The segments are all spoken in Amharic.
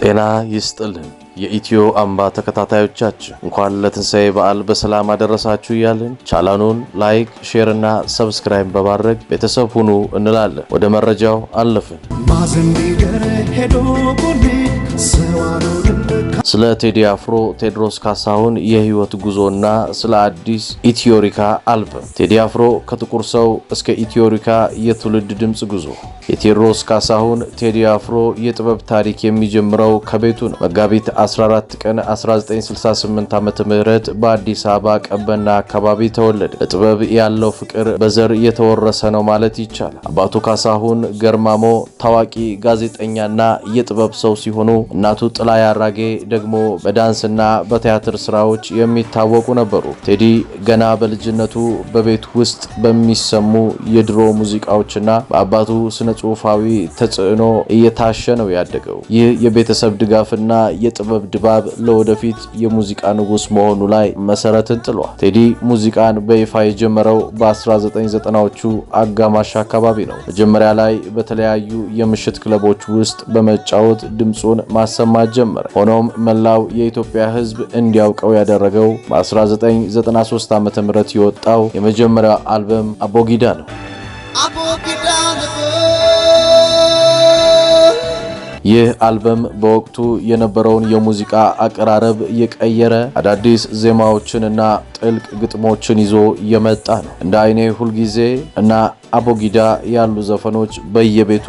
ጤና ይስጥልን የኢትዮ አምባ ተከታታዮቻችን እንኳን ለትንሳኤ በዓል በሰላም አደረሳችሁ እያልን ቻናሉን ላይክ፣ ሼር እና ሰብስክራይብ በማድረግ ቤተሰብ ሁኑ እንላለን። ወደ መረጃው አለፍን። ስለ ቴዲ አፍሮ ቴዎድሮስ ካሳሁን የህይወት ጉዞና ስለ አዲስ ኢትዮሪካ አልበም። ቴዲ አፍሮ ከጥቁር ሰው እስከ ኢትዮሪካ የትውልድ ድምጽ ጉዞ። የቴዎድሮስ ካሳሁን ቴዲ አፍሮ የጥበብ ታሪክ የሚጀምረው ከቤቱ ነው። መጋቢት 14 ቀን 1968 ዓመተ ምህረት በአዲስ አበባ ቀበና አካባቢ ተወለደ። ለጥበብ ያለው ፍቅር በዘር የተወረሰ ነው ማለት ይቻላል። አባቱ ካሳሁን ገርማሞ ታዋቂ ጋዜጠኛና የጥበብ ሰው ሲሆኑ እናቱ ጥላይ አራጌ ደግሞ በዳንስና በቲያትር ስራዎች የሚታወቁ ነበሩ። ቴዲ ገና በልጅነቱ በቤት ውስጥ በሚሰሙ የድሮ ሙዚቃዎችና በአባቱ ስነ ጽሑፋዊ ተጽዕኖ እየታሸ ነው ያደገው። ይህ የቤተሰብ ድጋፍና የጥበብ ድባብ ለወደፊት የሙዚቃ ንጉስ መሆኑ ላይ መሰረትን ጥሏል። ቴዲ ሙዚቃን በይፋ የጀመረው በ1990ዎቹ አጋማሽ አካባቢ ነው። መጀመሪያ ላይ በተለያዩ የምሽት ክለቦች ውስጥ በመጫወት ድምጹን ማሰማት ጀመረ። ሆኖም መላው የኢትዮጵያ ሕዝብ እንዲያውቀው ያደረገው በ1993 ዓመተ ምህረት የወጣው የመጀመሪያው አልበም አቦጊዳ ነው። ይህ አልበም በወቅቱ የነበረውን የሙዚቃ አቀራረብ የቀየረ አዳዲስ ዜማዎችንና ጥልቅ ግጥሞችን ይዞ የመጣ ነው። እንደ አይኔ ሁልጊዜ እና አቦጊዳ ያሉ ዘፈኖች በየቤቱ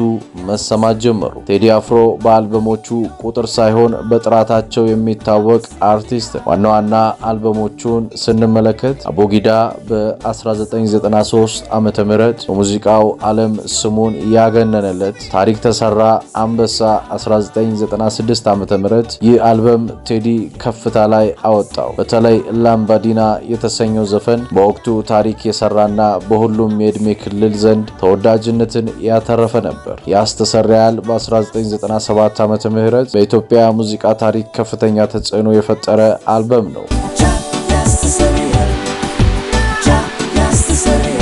መሰማት ጀመሩ። ቴዲ አፍሮ በአልበሞቹ ቁጥር ሳይሆን በጥራታቸው የሚታወቅ አርቲስት። ዋና ዋና አልበሞቹን ስንመለከት አቦጊዳ በ1993 ዓመተ ምህረት በሙዚቃው ዓለም ስሙን ያገነነለት፣ ታሪክ ተሰራ፣ አንበሳ 1996 ዓመተ ምህረት ይህ አልበም ቴዲ ከፍታ ላይ አወጣው። በተለይ ላምባዲና የተሰኘው ዘፈን በወቅቱ ታሪክ የሰራና በሁሉም የእድሜ ክልል ዘንድ ተወዳጅነትን ያተረፈ ነበር። ያስተሰርያል በ1997 ዓመተ ምህረት በኢትዮጵያ ሙዚቃ ታሪክ ከፍተኛ ተጽዕኖ የፈጠረ አልበም ነው።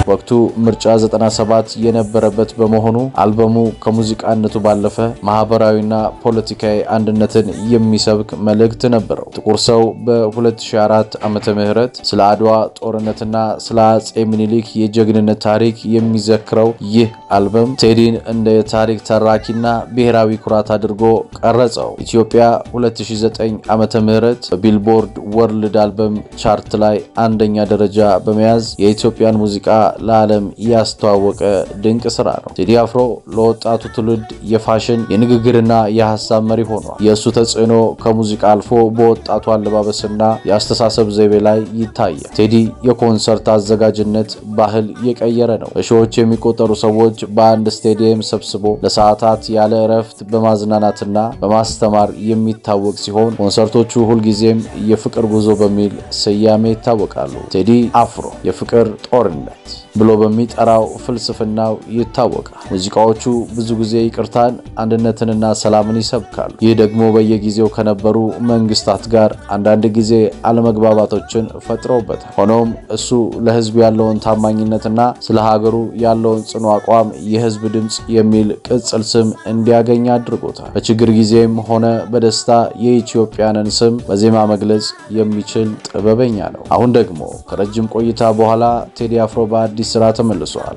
ወቅቱ ምርጫ 97 የነበረበት በመሆኑ አልበሙ ከሙዚቃነቱ ባለፈ ማህበራዊና ፖለቲካዊ አንድነትን የሚሰብክ መልእክት ነበረው። ጥቁር ሰው በ2004 ዓመተ ምህረት ስለ አድዋ ጦርነትና ስለ አጼ ምኒልክ የጀግንነት ታሪክ የሚዘክረው ይህ አልበም ቴዲን እንደ ታሪክ ተራኪና ብሔራዊ ኩራት አድርጎ ቀረጸው። ኢትዮጵያ 2009 ዓመተ ምህረት በቢልቦርድ ወርልድ አልበም ቻርት ላይ አንደኛ ደረጃ በመያዝ የኢትዮጵያን ሙዚቃ ለዓለም ያስተዋወቀ ድንቅ ስራ ነው። ቴዲ አፍሮ ለወጣቱ ትውልድ የፋሽን የንግግርና የሐሳብ መሪ ሆኗል። የእሱ ተጽዕኖ ከሙዚቃ አልፎ በወጣቱ አለባበስና የአስተሳሰብ ዘይቤ ላይ ይታያል። ቴዲ የኮንሰርት አዘጋጅነት ባህል የቀየረ ነው። በሺዎች የሚቆጠሩ ሰዎች በአንድ ስቴዲየም ሰብስቦ ለሰዓታት ያለ እረፍት በማዝናናትና በማስተማር የሚታወቅ ሲሆን ኮንሰርቶቹ ሁልጊዜም የፍቅር ጉዞ በሚል ስያሜ ይታወቃሉ። ቴዲ አፍሮ የፍቅር ጦርነት ብሎ በሚጠራው ፍልስፍናው ይታወቃል። ሙዚቃዎቹ ብዙ ጊዜ ይቅርታን፣ አንድነትንና ሰላምን ይሰብካሉ። ይህ ደግሞ በየጊዜው ከነበሩ መንግስታት ጋር አንዳንድ ጊዜ አለመግባባቶችን ፈጥረውበታል። ሆኖም እሱ ለህዝብ ያለውን ታማኝነትና ስለ ሀገሩ ያለውን ጽኑ አቋም የህዝብ ድምጽ የሚል ቅጽል ስም እንዲያገኝ አድርጎታል። በችግር ጊዜም ሆነ በደስታ የኢትዮጵያንን ስም በዜማ መግለጽ የሚችል ጥበበኛ ነው። አሁን ደግሞ ከረጅም ቆይታ በኋላ ቴዲ አፍሮ በአዲስ ስራ ተመልሷል።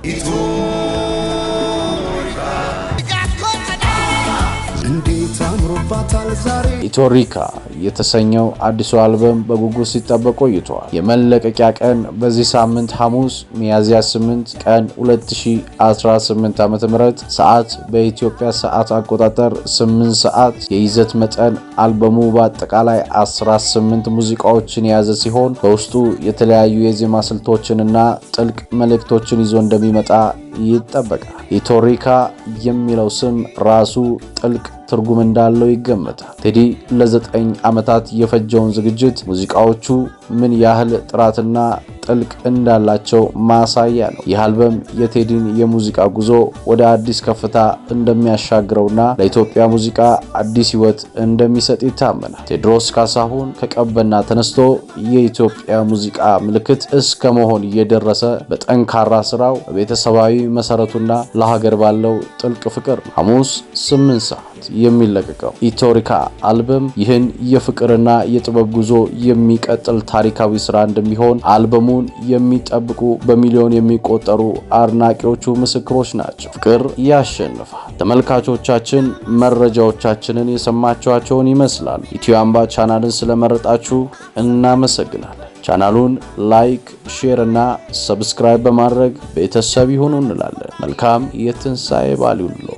ኢትዮሪካ የተሰኘው አዲሱ አልበም በጉጉት ሲጠበቅ ቆይቷል። የመለቀቂያ ቀን በዚህ ሳምንት ሐሙስ ሚያዝያ 8 ቀን 2018 ዓ.ም ሰዓት በኢትዮጵያ ሰዓት አቆጣጠር 8 ሰዓት። የይዘት መጠን አልበሙ በአጠቃላይ 18 ሙዚቃዎችን የያዘ ሲሆን በውስጡ የተለያዩ የዜማ ስልቶችንና ጥልቅ መልእክቶችን ይዞ እንደሚመጣ ይጠበቃል። ኢትዮሪካ የሚለው ስም ራሱ ጥልቅ ትርጉም እንዳለው ይገመታል። ቴዲ ለ9 ዓመታት የፈጀውን ዝግጅት ሙዚቃዎቹ ምን ያህል ጥራትና ጥልቅ እንዳላቸው ማሳያ ነው። ይህ አልበም የቴዲን የሙዚቃ ጉዞ ወደ አዲስ ከፍታ እንደሚያሻግረውና ለኢትዮጵያ ሙዚቃ አዲስ ሕይወት እንደሚሰጥ ይታመናል። ቴዎድሮስ ካሳሁን ከቀበና ተነስቶ የኢትዮጵያ ሙዚቃ ምልክት እስከ መሆን እየደረሰ በጠንካራ ስራው በቤተሰባዊ መሰረቱና ለሀገር ባለው ጥልቅ ፍቅር ሐሙስ 8 ሰዓት የሚለቀቀው ኢቶሪካ አልበም ይህን የፍቅርና የጥበብ ጉዞ የሚቀጥል ታሪካዊ ስራ እንደሚሆን አልበሙን የሚጠብቁ በሚሊዮን የሚቆጠሩ አድናቂዎቹ ምስክሮች ናቸው። ፍቅር ያሸንፋል። ተመልካቾቻችን መረጃዎቻችንን የሰማችኋቸውን ይመስላል። ኢትዮ አምባ ቻናልን ስለመረጣችሁ እናመሰግናለን። ቻናሉን ላይክ፣ ሼር እና ሰብስክራይብ በማድረግ ቤተሰብ ይሁኑ እንላለን። መልካም የትንሣኤ በዓል ይሁንልዎ።